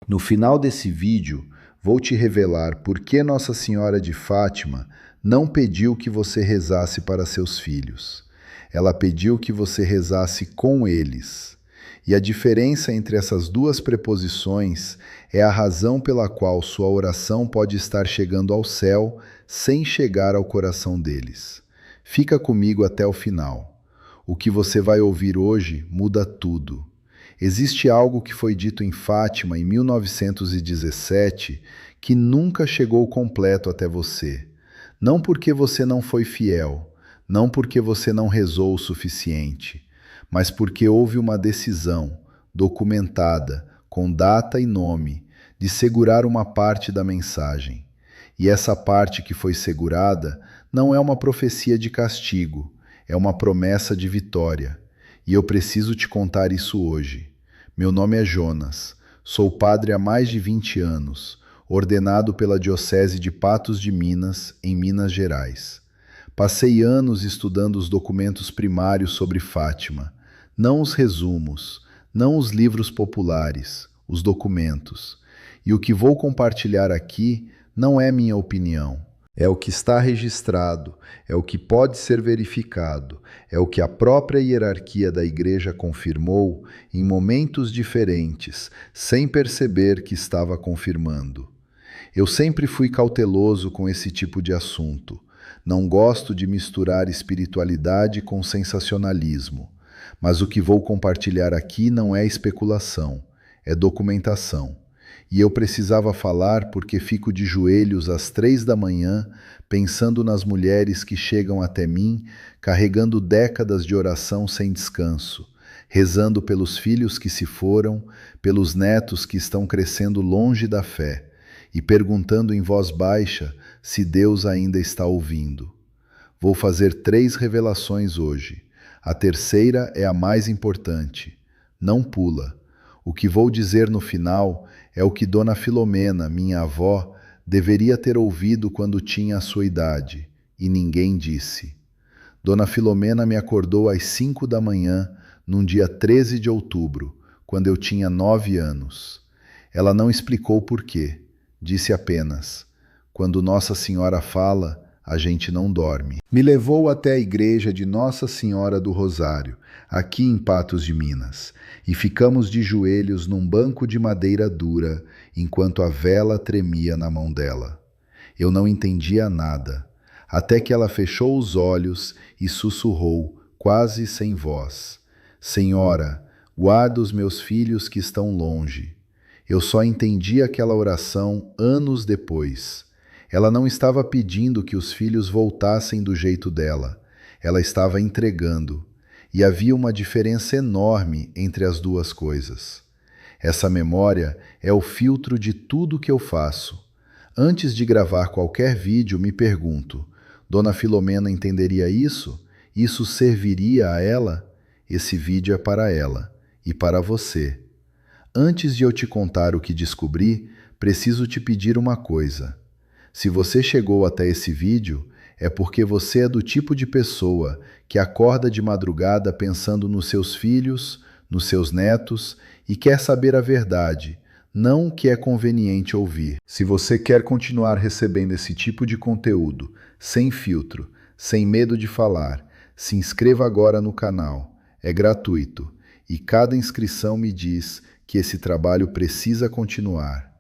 No final desse vídeo, vou te revelar por que Nossa Senhora de Fátima não pediu que você rezasse para seus filhos. Ela pediu que você rezasse com eles. E a diferença entre essas duas preposições é a razão pela qual sua oração pode estar chegando ao céu sem chegar ao coração deles. Fica comigo até o final. O que você vai ouvir hoje muda tudo. Existe algo que foi dito em Fátima em 1917 que nunca chegou completo até você. Não porque você não foi fiel, não porque você não rezou o suficiente, mas porque houve uma decisão, documentada, com data e nome, de segurar uma parte da mensagem. E essa parte que foi segurada não é uma profecia de castigo, é uma promessa de vitória. E eu preciso te contar isso hoje. Meu nome é Jonas, sou padre há mais de 20 anos, ordenado pela Diocese de Patos de Minas, em Minas Gerais. Passei anos estudando os documentos primários sobre Fátima, não os resumos, não os livros populares, os documentos. E o que vou compartilhar aqui não é minha opinião. É o que está registrado, é o que pode ser verificado, é o que a própria hierarquia da Igreja confirmou em momentos diferentes, sem perceber que estava confirmando. Eu sempre fui cauteloso com esse tipo de assunto. Não gosto de misturar espiritualidade com sensacionalismo. Mas o que vou compartilhar aqui não é especulação, é documentação. E eu precisava falar porque fico de joelhos às 3 da manhã, pensando nas mulheres que chegam até mim, carregando décadas de oração sem descanso, rezando pelos filhos que se foram, pelos netos que estão crescendo longe da fé, e perguntando em voz baixa se Deus ainda está ouvindo. Vou fazer 3 revelações hoje. A terceira é a mais importante. Não pula. O que vou dizer no final é o que Dona Filomena, minha avó, deveria ter ouvido quando tinha a sua idade, e ninguém disse. Dona Filomena me acordou às 5 da manhã, num dia 13 de outubro, quando eu tinha 9 anos. Ela não explicou por quê, disse apenas: quando Nossa Senhora fala, a gente não dorme. Me levou até a igreja de Nossa Senhora do Rosário, aqui em Patos de Minas, e ficamos de joelhos num banco de madeira dura, enquanto a vela tremia na mão dela. Eu não entendia nada, até que ela fechou os olhos e sussurrou, quase sem voz: Senhora, guarda os meus filhos que estão longe. Eu só entendi aquela oração anos depois. Ela não estava pedindo que os filhos voltassem do jeito dela. Ela estava entregando. E havia uma diferença enorme entre as duas coisas. Essa memória é o filtro de tudo que eu faço. Antes de gravar qualquer vídeo, me pergunto: Dona Filomena entenderia isso? Isso serviria a ela? Esse vídeo é para ela e para você. Antes de eu te contar o que descobri, preciso te pedir uma coisa. Se você chegou até esse vídeo, é porque você é do tipo de pessoa que acorda de madrugada pensando nos seus filhos, nos seus netos e quer saber a verdade, não o que é conveniente ouvir. Se você quer continuar recebendo esse tipo de conteúdo, sem filtro, sem medo de falar, se inscreva agora no canal. É gratuito e cada inscrição me diz que esse trabalho precisa continuar.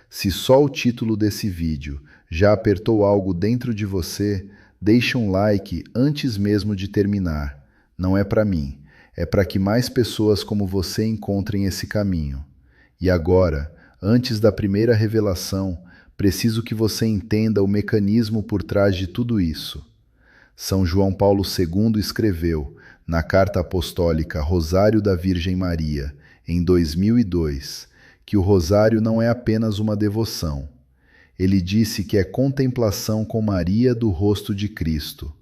Se só o título desse vídeo já apertou algo dentro de você, deixe um like antes mesmo de terminar. Não é para mim, é para que mais pessoas como você encontrem esse caminho. E agora, antes da primeira revelação, preciso que você entenda o mecanismo por trás de tudo isso. São João Paulo II escreveu, na Carta Apostólica Rosário da Virgem Maria, em 2002, que o rosário não é apenas uma devoção. Ele disse que é contemplação com Maria do rosto de Cristo.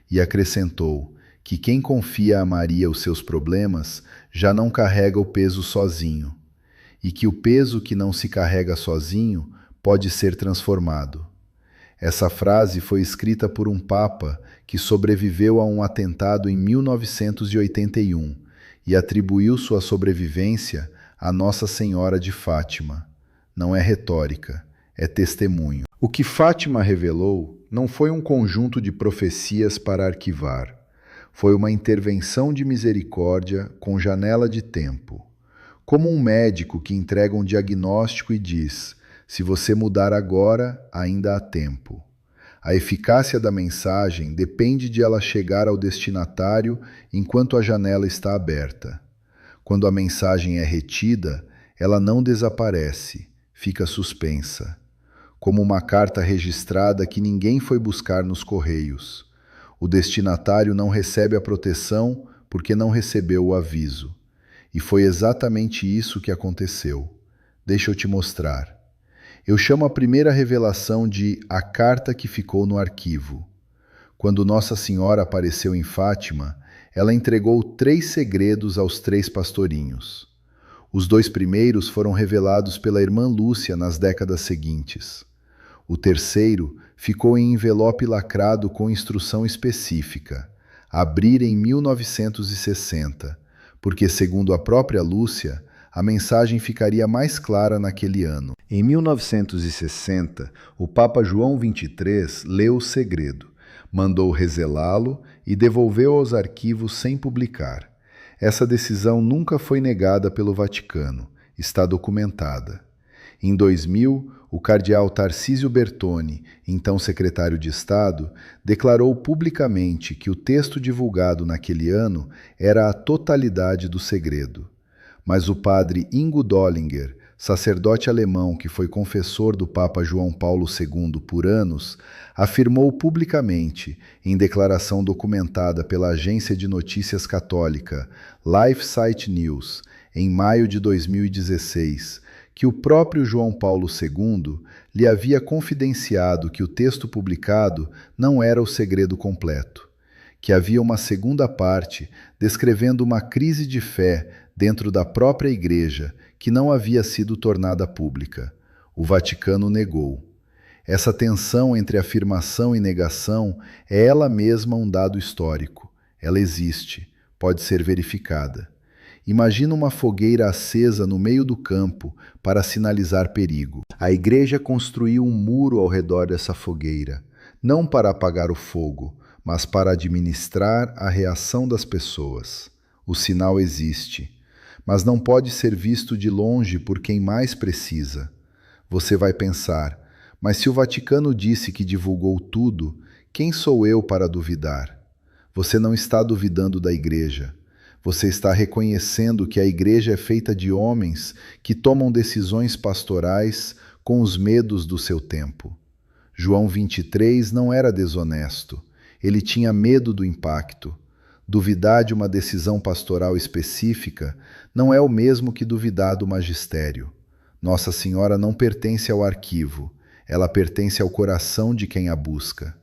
E acrescentou que quem confia a Maria os seus problemas já não carrega o peso sozinho, e que o peso que não se carrega sozinho pode ser transformado. Essa frase foi escrita por um papa que sobreviveu a um atentado em 1981 e atribuiu sua sobrevivência a Nossa Senhora de Fátima. não é retórica, é testemunho. O que Fátima revelou não foi um conjunto de profecias para arquivar. Foi uma intervenção de misericórdia com janela de tempo. Como um médico que entrega um diagnóstico e diz: se você mudar agora, ainda há tempo. A eficácia da mensagem depende de ela chegar ao destinatário enquanto a janela está aberta. Quando a mensagem é retida, ela não desaparece, fica suspensa, como uma carta registrada que ninguém foi buscar nos correios. O destinatário não recebe a proteção porque não recebeu o aviso. E foi exatamente isso que aconteceu. Deixa eu te mostrar. Eu chamo a primeira revelação de a carta que ficou no arquivo. Quando Nossa Senhora apareceu em Fátima, ela entregou 3 segredos aos 3 pastorinhos. Os 2 primeiros foram revelados pela irmã Lúcia nas décadas seguintes. O terceiro ficou em envelope lacrado com instrução específica: abrir em 1960, porque, segundo a própria Lúcia, a mensagem ficaria mais clara naquele ano. Em 1960, o Papa João XXIII leu o segredo, mandou rezelá-lo e devolveu aos arquivos sem publicar. Essa decisão nunca foi negada pelo Vaticano, está documentada. Em 2000, o cardeal Tarcísio Bertoni, então secretário de Estado, declarou publicamente que o texto divulgado naquele ano era a totalidade do segredo. Mas o padre Ingo Dollinger, sacerdote alemão que foi confessor do Papa João Paulo II por anos, afirmou publicamente, em declaração documentada pela agência de notícias católica Life Site News, em maio de 2016, que o próprio João Paulo II lhe havia confidenciado que o texto publicado não era o segredo completo, que havia uma segunda parte descrevendo uma crise de fé dentro da própria Igreja que não havia sido tornada pública. O Vaticano negou. Essa tensão entre afirmação e negação é ela mesma um dado histórico. Ela existe, pode ser verificada. Imagina uma fogueira acesa no meio do campo para sinalizar perigo. A Igreja construiu um muro ao redor dessa fogueira, não para apagar o fogo, mas para administrar a reação das pessoas. O sinal existe, mas não pode ser visto de longe por quem mais precisa. Você vai pensar, mas se o Vaticano disse que divulgou tudo, quem sou eu para duvidar? Você não está duvidando da Igreja. Você está reconhecendo que a Igreja é feita de homens que tomam decisões pastorais com os medos do seu tempo. João 23 não era desonesto. Ele tinha medo do impacto. Duvidar de uma decisão pastoral específica não é o mesmo que duvidar do magistério. Nossa Senhora não pertence ao arquivo. Ela pertence ao coração de quem a busca.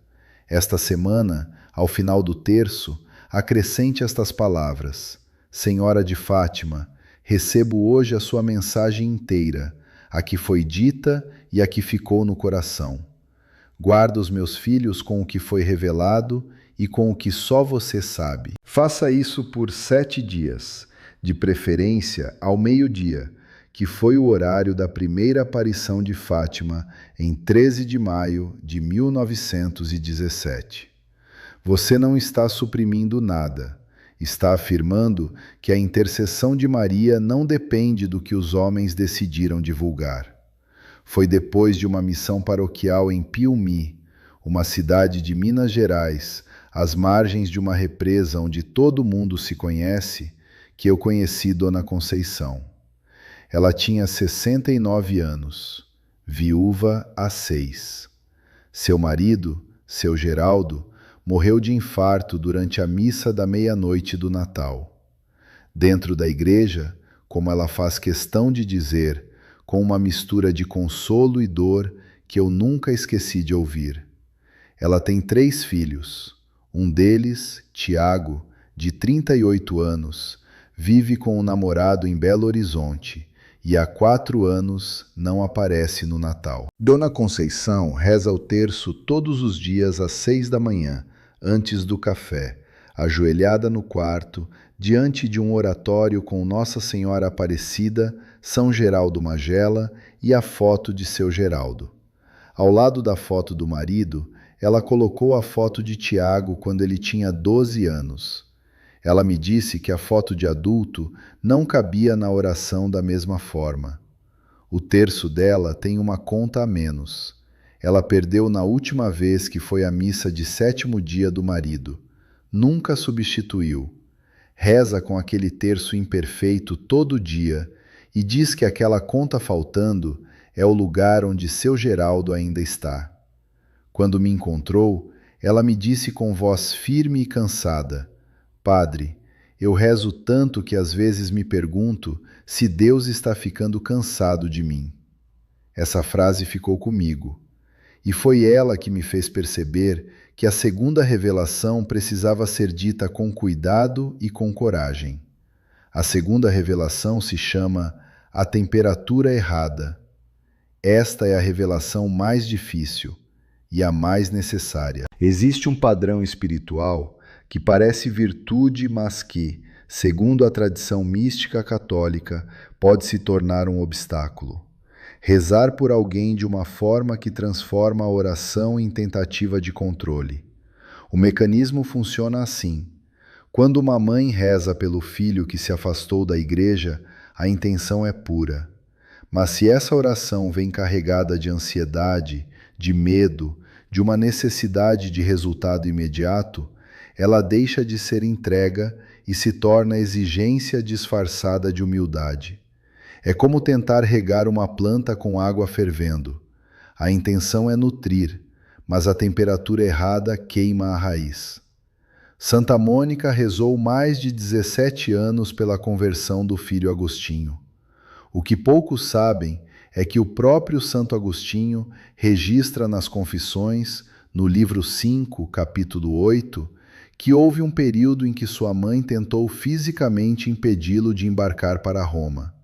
Esta semana, ao final do terço, acrescente estas palavras: Senhora de Fátima, recebo hoje a sua mensagem inteira, a que foi dita e a que ficou no coração. Guarda os meus filhos com o que foi revelado e com o que só você sabe. Faça isso por 7 dias, de preferência ao meio-dia, que foi o horário da primeira aparição de Fátima em 13 de maio de 1917. Você não está suprimindo nada. Está afirmando que a intercessão de Maria não depende do que os homens decidiram divulgar. Foi depois de uma missão paroquial em Piumhi, uma cidade de Minas Gerais, às margens de uma represa onde todo mundo se conhece, que eu conheci Dona Conceição. Ela tinha 69 anos, viúva há 6. Seu marido, seu Geraldo, morreu de infarto durante a missa da meia-noite do Natal. Dentro da igreja, como ela faz questão de dizer, com uma mistura de consolo e dor que eu nunca esqueci de ouvir. Ela tem 3 filhos. Um deles, Tiago, de 38 anos, vive com um namorado em Belo Horizonte e há 4 anos não aparece no Natal. Dona Conceição reza o terço todos os dias às 6 da manhã, antes do café, ajoelhada no quarto, diante de um oratório com Nossa Senhora Aparecida, São Geraldo Magela e a foto de seu Geraldo. Ao lado da foto do marido, ela colocou a foto de Tiago quando ele tinha 12 anos. Ela me disse que a foto de adulto não cabia na oração da mesma forma. O terço dela tem uma conta a menos. Ela perdeu na última vez que foi à missa de 7º dia do marido. Nunca substituiu. Reza com aquele terço imperfeito todo dia e diz que aquela conta faltando é o lugar onde seu Geraldo ainda está. Quando me encontrou, ela me disse com voz firme e cansada: Padre, eu rezo tanto que às vezes me pergunto se Deus está ficando cansado de mim. Essa frase ficou comigo. E foi ela que me fez perceber que a segunda revelação precisava ser dita com cuidado e com coragem. A segunda revelação se chama A Temperatura Errada. Esta é a revelação mais difícil e a mais necessária. Existe um padrão espiritual que parece virtude, mas que, segundo a tradição mística católica, pode se tornar um obstáculo. Rezar por alguém de uma forma que transforma a oração em tentativa de controle. O mecanismo funciona assim. Quando uma mãe reza pelo filho que se afastou da igreja, a intenção é pura. Mas se essa oração vem carregada de ansiedade, de medo, de uma necessidade de resultado imediato, ela deixa de ser entrega e se torna exigência disfarçada de humildade. É como tentar regar uma planta com água fervendo. A intenção é nutrir, mas a temperatura errada queima a raiz. Santa Mônica rezou mais de 17 anos pela conversão do filho Agostinho. O que poucos sabem é que o próprio Santo Agostinho registra nas Confissões, no livro 5, capítulo 8, que houve um período em que sua mãe tentou fisicamente impedi-lo de embarcar para Roma,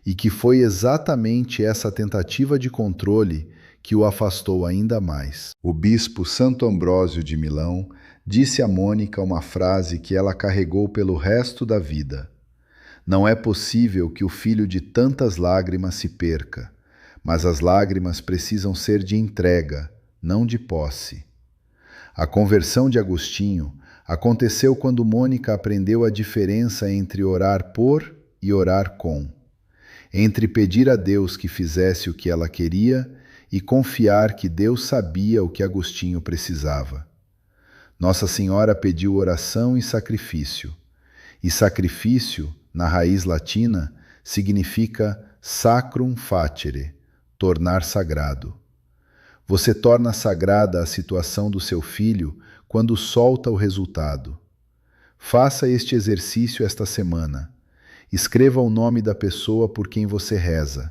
e que foi exatamente essa tentativa de controle que o afastou ainda mais. O bispo Santo Ambrósio de Milão disse a Mônica uma frase que ela carregou pelo resto da vida: Não é possível que o filho de tantas lágrimas se perca, mas as lágrimas precisam ser de entrega, não de posse. A conversão de Agostinho aconteceu quando Mônica aprendeu a diferença entre orar por e orar com, entre pedir a Deus que fizesse o que ela queria e confiar que Deus sabia o que Agostinho precisava. Nossa Senhora pediu oração e sacrifício na raiz latina, significa sacrum facere, tornar sagrado. Você torna sagrada a situação do seu filho quando solta o resultado. Faça este exercício esta semana. Escreva o nome da pessoa por quem você reza.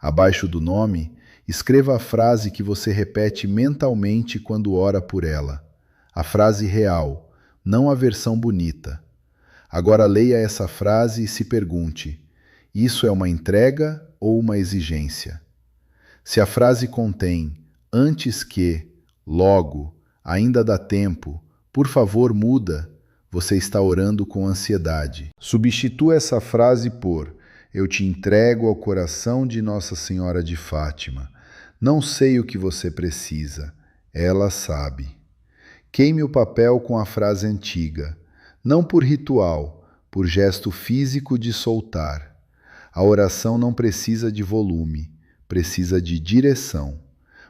Abaixo do nome, escreva a frase que você repete mentalmente quando ora por ela. A frase real, não a versão bonita. Agora leia essa frase e se pergunte: isso é uma entrega ou uma exigência? Se a frase contém antes que, logo, ainda dá tempo, por favor muda, você está orando com ansiedade. Substitua essa frase por: eu te entrego ao coração de Nossa Senhora de Fátima. Não sei o que você precisa, ela sabe. Queime o papel com a frase antiga, não por ritual, por gesto físico de soltar. A oração não precisa de volume, precisa de direção.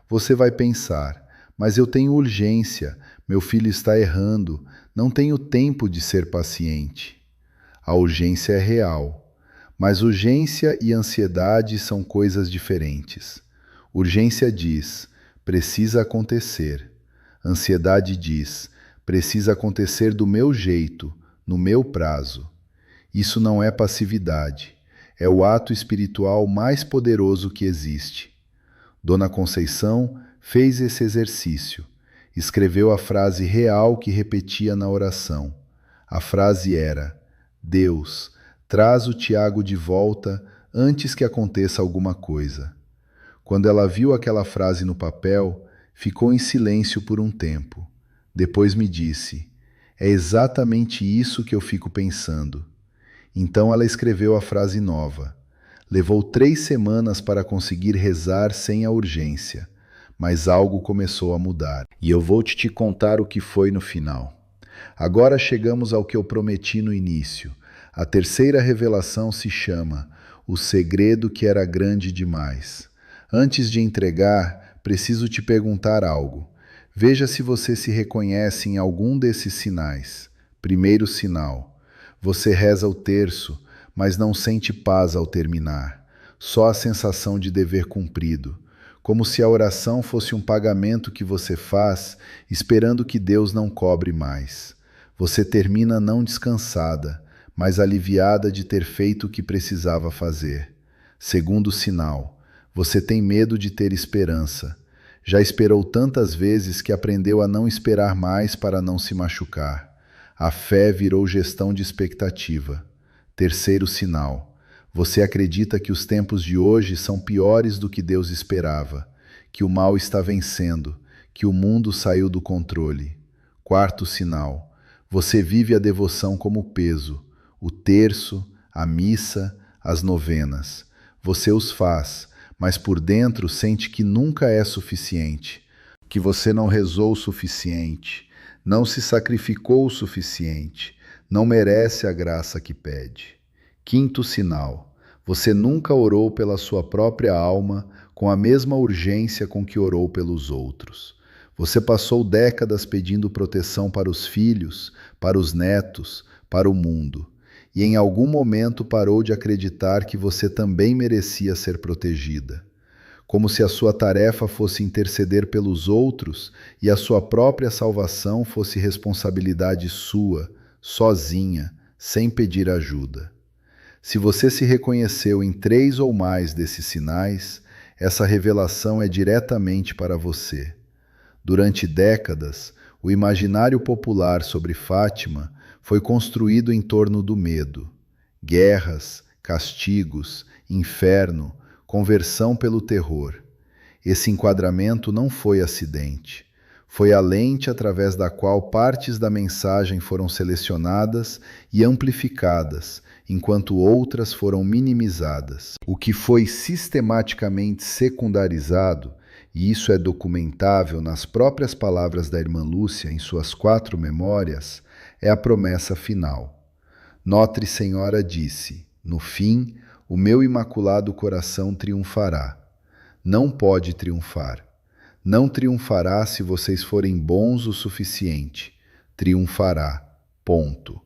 Você vai pensar: mas eu tenho urgência, meu filho está errando, não tenho tempo de ser paciente. A urgência é real, mas urgência e ansiedade são coisas diferentes. Urgência diz: precisa acontecer. Ansiedade diz: precisa acontecer do meu jeito, no meu prazo. Isso não é passividade, é o ato espiritual mais poderoso que existe. Dona Conceição fez esse exercício. Escreveu a frase real que repetia na oração. A frase era: Deus, traz o Tiago de volta antes que aconteça alguma coisa. Quando ela viu aquela frase no papel, ficou em silêncio por um tempo. Depois me disse: é exatamente isso que eu fico pensando. Então ela escreveu a frase nova. Levou 3 semanas para conseguir rezar sem a urgência, mas algo começou a mudar. E eu vou te contar o que foi no final. Agora chegamos ao que eu prometi no início. A terceira revelação se chama O Segredo que Era Grande Demais. Antes de entregar, preciso te perguntar algo. Veja se você se reconhece em algum desses sinais. Primeiro sinal: você reza o terço, mas não sente paz ao terminar. Só a sensação de dever cumprido. Como se a oração fosse um pagamento que você faz, esperando que Deus não cobre mais. Você termina não descansada, mas aliviada de ter feito o que precisava fazer. Segundo sinal: você tem medo de ter esperança. Já esperou tantas vezes que aprendeu a não esperar mais para não se machucar. A fé virou gestão de expectativa. Terceiro sinal: você acredita que os tempos de hoje são piores do que Deus esperava, que o mal está vencendo, que o mundo saiu do controle. Quarto sinal: você vive a devoção como peso, o terço, a missa, as novenas. Você os faz, mas por dentro sente que nunca é suficiente, que você não rezou o suficiente, não se sacrificou o suficiente, não merece a graça que pede. Quinto sinal: você nunca orou pela sua própria alma com a mesma urgência com que orou pelos outros. Você passou décadas pedindo proteção para os filhos, para os netos, para o mundo. E em algum momento parou de acreditar que você também merecia ser protegida. Como se a sua tarefa fosse interceder pelos outros e a sua própria salvação fosse responsabilidade sua, sozinha, sem pedir ajuda. Se você se reconheceu em 3 ou mais desses sinais, essa revelação é diretamente para você. Durante décadas, o imaginário popular sobre Fátima foi construído em torno do medo. Guerras, castigos, inferno, conversão pelo terror. Esse enquadramento não foi acidente. Foi a lente através da qual partes da mensagem foram selecionadas e amplificadas, enquanto outras foram minimizadas. O que foi sistematicamente secundarizado, e isso é documentável nas próprias palavras da irmã Lúcia em suas 4 memórias, é a promessa final. Notre Senhora disse: no fim, o meu imaculado coração triunfará. Não pode triunfar. Não triunfará se vocês forem bons o suficiente. Triunfará. Ponto.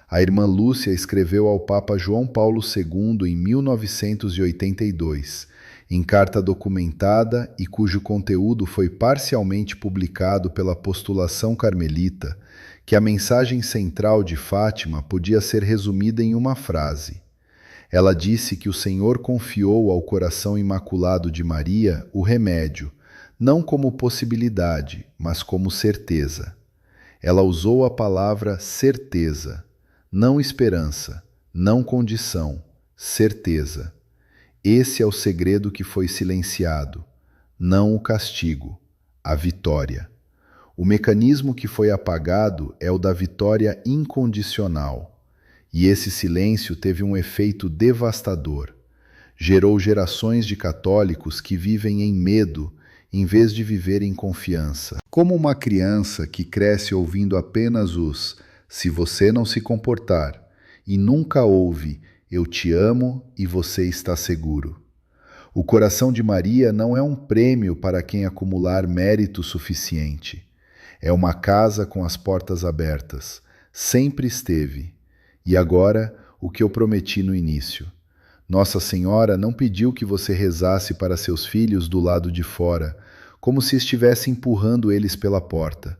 A irmã Lúcia escreveu ao Papa João Paulo II em 1982, em carta documentada e cujo conteúdo foi parcialmente publicado pela Postulação Carmelita, que a mensagem central de Fátima podia ser resumida em uma frase. Ela disse que o Senhor confiou ao coração imaculado de Maria o remédio, não como possibilidade, mas como certeza. Ela usou a palavra certeza, não esperança, não condição, certeza. Esse é o segredo que foi silenciado, não o castigo, a vitória. O mecanismo que foi apagado é o da vitória incondicional. E esse silêncio teve um efeito devastador. Gerou gerações de católicos que vivem em medo, em vez de viver em confiança. Como uma criança que cresce ouvindo apenas os "se você não se comportar" e nunca ouve "eu te amo e você está seguro". O coração de Maria não é um prêmio para quem acumular mérito suficiente. É uma casa com as portas abertas. Sempre esteve. E agora, o que eu prometi no início. Nossa Senhora não pediu que você rezasse para seus filhos do lado de fora, como se estivesse empurrando eles pela porta.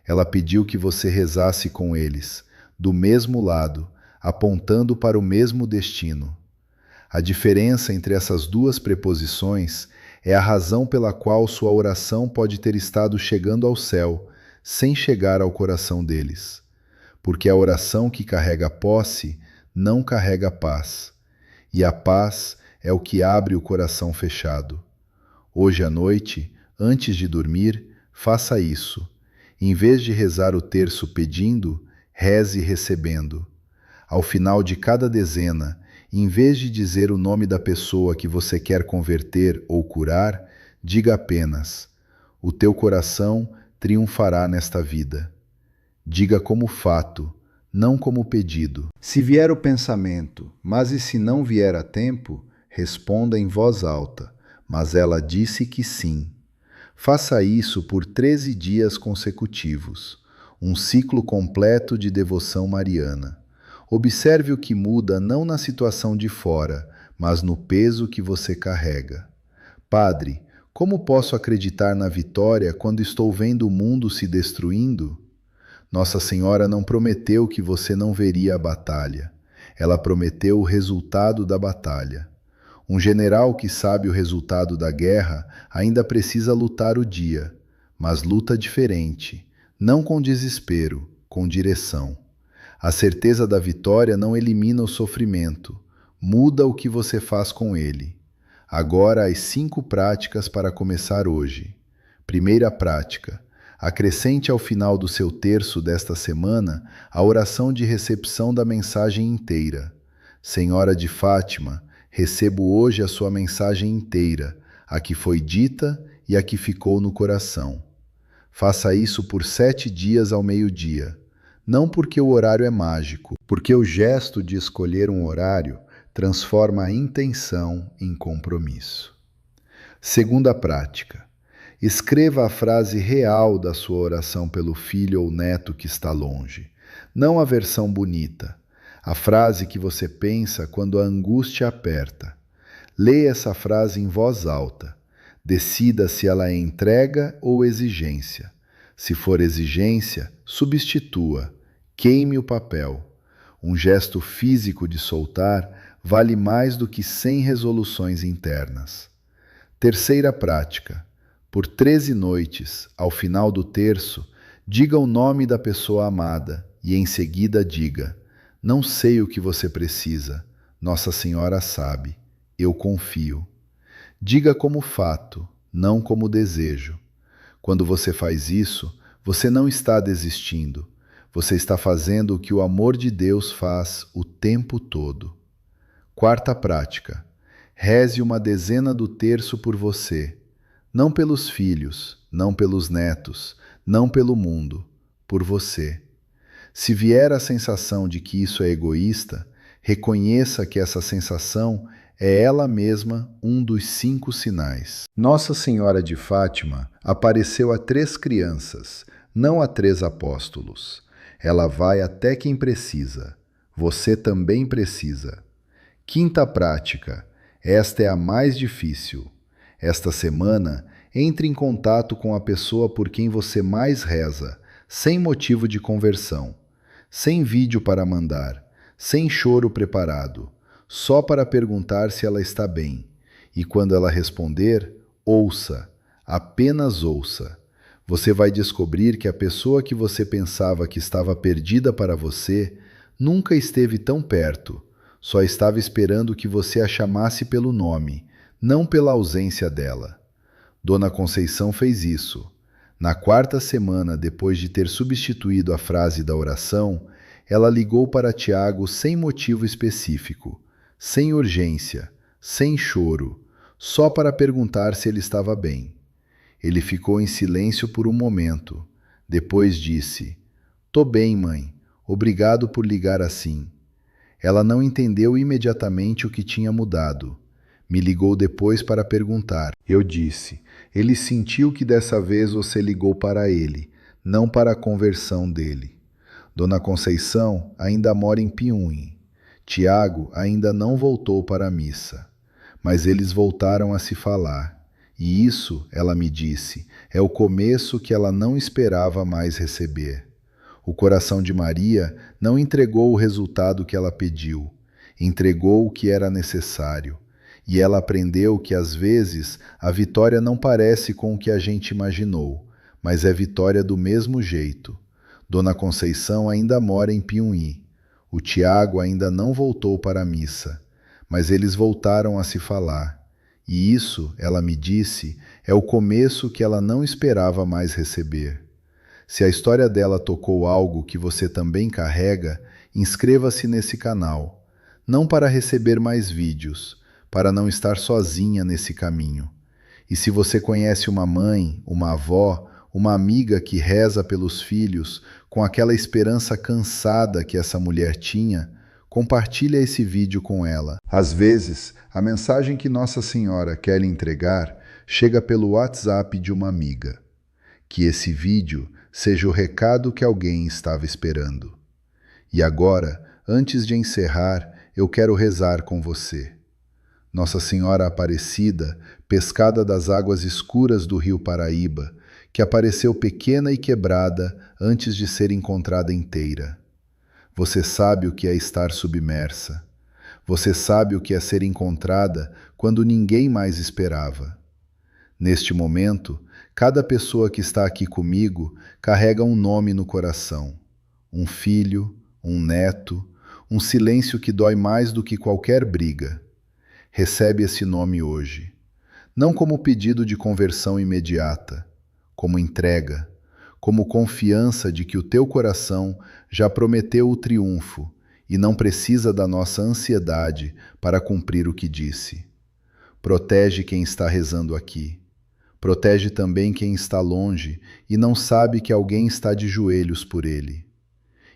Ela pediu que você rezasse com eles, do mesmo lado, apontando para o mesmo destino. A diferença entre essas 2 preposições é a razão pela qual sua oração pode ter estado chegando ao céu, sem chegar ao coração deles. Porque a oração que carrega posse não carrega paz. E a paz é o que abre o coração fechado. Hoje à noite, antes de dormir, faça isso. Em vez de rezar o terço pedindo, reze recebendo. Ao final de cada dezena, Em vez de dizer o nome da pessoa que você quer converter ou curar, diga apenas: o teu coração triunfará nesta vida. Diga como fato, não como pedido. Se vier o pensamento, mas e se não vier a tempo, responda em voz alta: mas ela disse que sim. Faça isso por 13 dias consecutivos, um ciclo completo de devoção mariana. Observe o que muda não na situação de fora, mas no peso que você carrega. Padre, como posso acreditar na vitória quando estou vendo o mundo se destruindo? Nossa Senhora não prometeu que você não veria a batalha. Ela prometeu o resultado da batalha. Um general que sabe o resultado da guerra ainda precisa lutar o dia, mas luta diferente, não com desespero, com direção. A certeza da vitória não elimina o sofrimento, muda o que você faz com ele. Agora as 5 práticas para começar hoje. Primeira prática: acrescente ao final do seu terço desta semana a oração de recepção da mensagem inteira. Senhora de Fátima, recebo hoje a sua mensagem inteira, a que foi dita e a que ficou no coração. Faça isso por 7 dias ao meio-dia. Não porque o horário é mágico, porque o gesto de escolher um horário transforma a intenção em compromisso. Segunda prática: escreva a frase real da sua oração pelo filho ou neto que está longe, não a versão bonita, a frase que você pensa quando a angústia aperta. Leia essa frase em voz alta. Decida se ela é entrega ou exigência. Se for exigência, substitua. Queime o papel. Um gesto físico de soltar vale mais do que 100 resoluções internas. Terceira prática: por 13 noites, ao final do terço, diga o nome da pessoa amada e em seguida diga: não sei o que você precisa, Nossa Senhora sabe, eu confio. Diga como fato, não como desejo. Quando você faz isso, você não está desistindo. Você está fazendo o que o amor de Deus faz o tempo todo. Quarta prática: reze uma dezena do terço por você. Não pelos filhos, não pelos netos, não pelo mundo, por você. Se vier a sensação de que isso é egoísta, reconheça que essa sensação é ela mesma um dos 5 sinais. Nossa Senhora de Fátima apareceu a 3 crianças, não a 3 apóstolos. Ela vai até quem precisa. Você também precisa. Quinta prática. Esta é a mais difícil. Esta semana, entre em contato com a pessoa por quem você mais reza, sem motivo de conversão, sem vídeo para mandar, sem choro preparado, só para perguntar se ela está bem. E quando ela responder, ouça, apenas ouça. Você vai descobrir que a pessoa que você pensava que estava perdida para você nunca esteve tão perto, só estava esperando que você a chamasse pelo nome, não pela ausência dela. Dona Conceição fez isso. Na 4ª semana depois de ter substituído a frase da oração, ela ligou para Tiago sem motivo específico, sem urgência, sem choro, só para perguntar se ele estava bem. Ele ficou em silêncio por um momento. Depois disse: "Tô bem, mãe. Obrigado por ligar assim." Ela não entendeu imediatamente o que tinha mudado. Me ligou depois para perguntar. Eu disse: "Ele sentiu que dessa vez você ligou para ele, não para a conversão dele." Dona Conceição ainda mora em Piúm. Tiago ainda não voltou para a missa. Mas eles voltaram a se falar. E isso, ela me disse, é o começo que ela não esperava mais receber. O coração de Maria não entregou o resultado que ela pediu, entregou o que era necessário. E ela aprendeu que às vezes a vitória não parece com o que a gente imaginou, mas é vitória do mesmo jeito. Dona Conceição ainda mora em Piúm. O Tiago ainda não voltou para a missa, mas eles voltaram a se falar. E isso, ela me disse, é o começo que ela não esperava mais receber. Se a história dela tocou algo que você também carrega, inscreva-se nesse canal. não para receber mais vídeos, para não estar sozinha nesse caminho. E se você conhece uma mãe, uma avó, uma amiga que reza pelos filhos com aquela esperança cansada que essa mulher tinha, compartilha esse vídeo com ela. Às vezes, a mensagem que Nossa Senhora quer lhe entregar chega pelo WhatsApp de uma amiga. Que esse vídeo seja o recado que alguém estava esperando. E agora, antes de encerrar, eu quero rezar com você. Nossa Senhora Aparecida, pescada das águas escuras do rio Paraíba, que apareceu pequena e quebrada antes de ser encontrada inteira. Você sabe o que é estar submersa. Você sabe o que é ser encontrada quando ninguém mais esperava. Neste momento, cada pessoa que está aqui comigo carrega um nome no coração. Um filho, um neto, um silêncio que dói mais do que qualquer briga. Recebe esse nome hoje, não como pedido de conversão imediata, como entrega, como confiança de que o teu coração já prometeu o triunfo e não precisa da nossa ansiedade para cumprir o que disse. Protege quem está rezando aqui. Protege também quem está longe e não sabe que alguém está de joelhos por ele.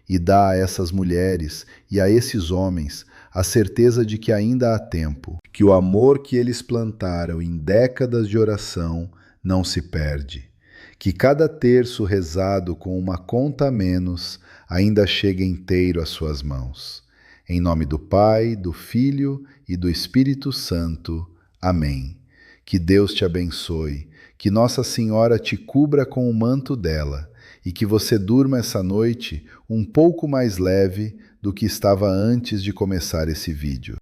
E dá a essas mulheres e a esses homens a certeza de que ainda há tempo, que o amor que eles plantaram em décadas de oração não se perde, que cada terço rezado com uma conta a menos ainda chega inteiro às suas mãos. Em nome do Pai, do Filho e do Espírito Santo. Amém. Que Deus te abençoe, que Nossa Senhora te cubra com o manto dela e que você durma essa noite um pouco mais leve do que estava antes de começar esse vídeo.